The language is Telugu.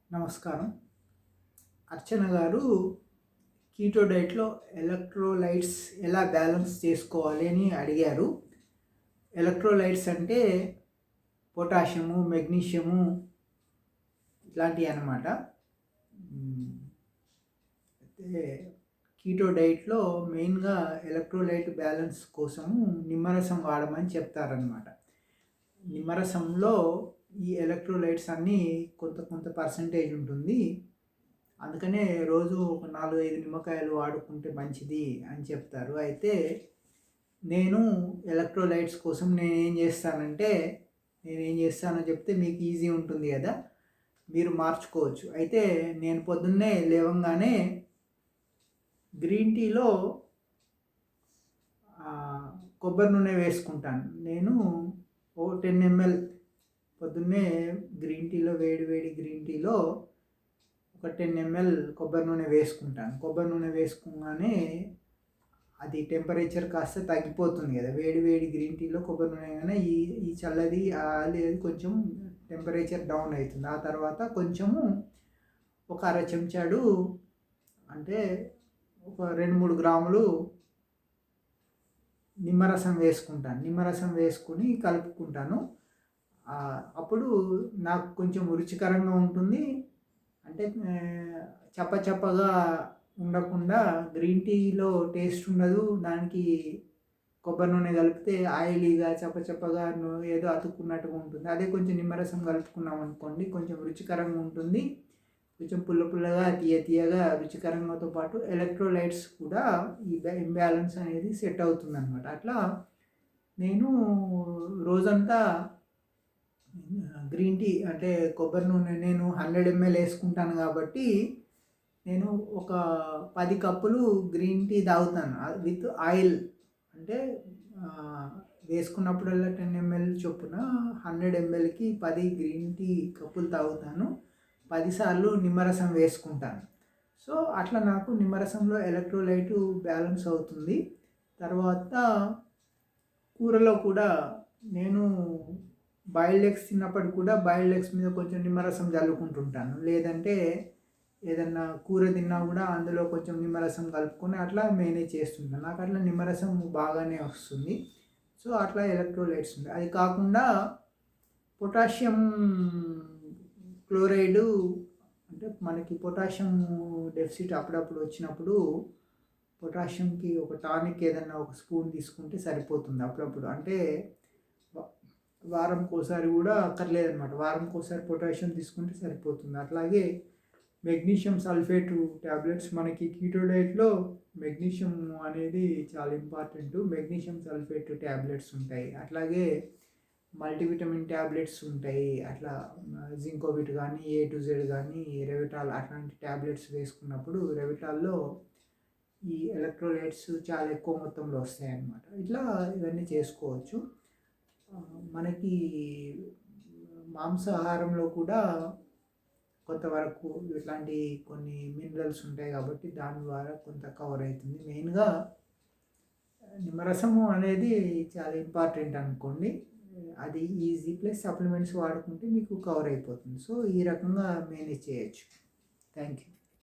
నమస్కారం. అర్చన గారు కీటో డైట్‌లో ఎలక్ట్రోలైట్స్ ఎలా బ్యాలెన్స్ చేసుకోవాలి అని అడిగారు. ఎలక్ట్రోలైట్స్ అంటే పొటాషియము, మెగ్నీషియము ఇట్లాంటివి అన్నమాట. అయితే కీటో డైట్‌లో మెయిన్‌గా ఎలక్ట్రోలైట్ బ్యాలెన్స్ కోసము నిమ్మరసం వాడమని చెప్తారనమాట. నిమ్మరసంలో ఈ ఎలక్ట్రోలైట్స్ అన్నీ కొంత పర్సెంటేజ్ ఉంటుంది. అందుకనే రోజు ఒక 4, 5 నిమ్మకాయలు వాడుకుంటే మంచిది అని చెప్తారు. అయితే నేను ఎలక్ట్రోలైట్స్ కోసం నేనేం చేస్తానో చెప్తే మీకు ఈజీ ఉంటుంది కదా! మీరు మార్చుకోవచ్చు. అయితే నేను పొద్దున్నే లేవంగానే గ్రీన్ టీలో కొబ్బరి నూనె వేసుకుంటాను. నేను 10 ml పొద్దున్నే గ్రీన్ టీలో వేడి గ్రీన్ టీలో ఒక 10 ml కొబ్బరి నూనె వేసుకుంటాను. కొబ్బరి నూనె వేసుకోగానే అది టెంపరేచర్ కాస్త తగ్గిపోతుంది కదా! వేడి గ్రీన్ టీలో కొబ్బరి నూనె వేయగానే ఈ చల్లది అది కొంచెం టెంపరేచర్ డౌన్ అవుతుంది. ఆ తర్వాత కొంచెము ఒక అర చెంచాడు అంటే ఒక 2-3 గ్రాములు నిమ్మరసం వేసుకుంటాను. నిమ్మరసం వేసుకొని కలుపుకుంటాను. అప్పుడు నాకు కొంచెం రుచికరంగా ఉంటుంది. అంటే చప్పగా ఉండకుండా గ్రీన్ టీలో టేస్ట్ ఉండదు. దానికి కొబ్బరి నూనె కలిపితే ఆయిలీగా చప్పగా ఏదో అతుక్కున్నట్టుగా ఉంటుంది. అదే కొంచెం నిమ్మరసం కలుపుకున్నాం అనుకోండి కొంచెం రుచికరంగా ఉంటుంది. కొంచెం పుల్లగా తీయగా రుచికరంగాతో పాటు ఎలక్ట్రోలైట్స్ కూడా ఈ ఇంబ్యాలెన్స్ అనేది సెట్ అవుతుందన్నమాట. అట్లా నేను రోజంతా గ్రీన్ టీ అంటే కొబ్బరి నూనె నేను 100 ml వేసుకుంటాను కాబట్టి నేను ఒక 10 కప్పులు గ్రీన్ టీ తాగుతాను విత్ ఆయిల్. అంటే వేసుకున్నప్పుడల్లా 10 ml చొప్పున 100 mlకి 10 గ్రీన్ టీ కప్పులు తాగుతాను. 10 సార్లు నిమ్మరసం వేసుకుంటాను. సో అట్లా నాకు నిమ్మరసంలో ఎలక్ట్రోలైట్ బ్యాలెన్స్ అవుతుంది. తర్వాత కూరలో కూడా నేను బాయిల్డ్ ఎగ్స్ తిన్నప్పటికి కూడా బాయిల్డ్ ఎగ్స్ మీద కొంచెం నిమ్మరసం జల్లుకుంటుంటాను. లేదంటే ఏదన్నా కూర తిన్నా కూడా అందులో కొంచెం నిమ్మరసం కలుపుకొని అట్లా మేనేజ్ చేస్తుంటాను. నాకు అట్లా నిమ్మరసం బాగానే వస్తుంది. సో అట్లా ఎలక్ట్రోలైట్స్ ఉంటాయి. అది కాకుండా పొటాషియం క్లోరైడ్ అంటే మనకి పొటాషియం డెఫిసిట్ అప్పుడప్పుడు వచ్చినప్పుడు పొటాషియంకి ఒక టానిక్ ఏదన్నా ఒక స్పూన్ తీసుకుంటే సరిపోతుంది అప్పుడప్పుడు. అంటే వారంకోసారి కూడా అక్కర్లేదనమాట. వారంకోసారి పొటాషియం తీసుకుంటే సరిపోతుంది. అట్లాగే మెగ్నీషియం సల్ఫేట్ ట్యాబ్లెట్స్ మనకి కీటో డైట్లో మెగ్నీషియం అనేది చాలా ఇంపార్టెంట్. మెగ్నీషియం సల్ఫేట్ ట్యాబ్లెట్స్ ఉంటాయి. అట్లాగే మల్టీవిటమిన్ ట్యాబ్లెట్స్ ఉంటాయి. అట్లా జింకోవిట్ కానీ A to Z కానీ రెవిటాల్ అట్లాంటి ట్యాబ్లెట్స్ వేసుకున్నప్పుడు రెవిటాల్లో ఈ ఎలక్ట్రోలైట్స్ చాలా ఎక్కువ మొత్తంలో వస్తాయన్నమాట. ఇట్లా ఇవన్నీ చేసుకోవచ్చు. మనకి మాంసాహారంలో కూడా కొంతవరకు ఇట్లాంటి కొన్ని మినరల్స్ ఉంటాయి కాబట్టి దాని ద్వారా కొంత కవర్ అవుతుంది. మెయిన్గా నిమ్మరసము అనేది చాలా ఇంపార్టెంట్ అనుకోండి. అది ఈజీ ప్లస్ సప్లిమెంట్స్ వాడుకుంటే మీకు కవర్ అయిపోతుంది. సో ఈ రకంగా మేనేజ్ చేయొచ్చు. Thank you.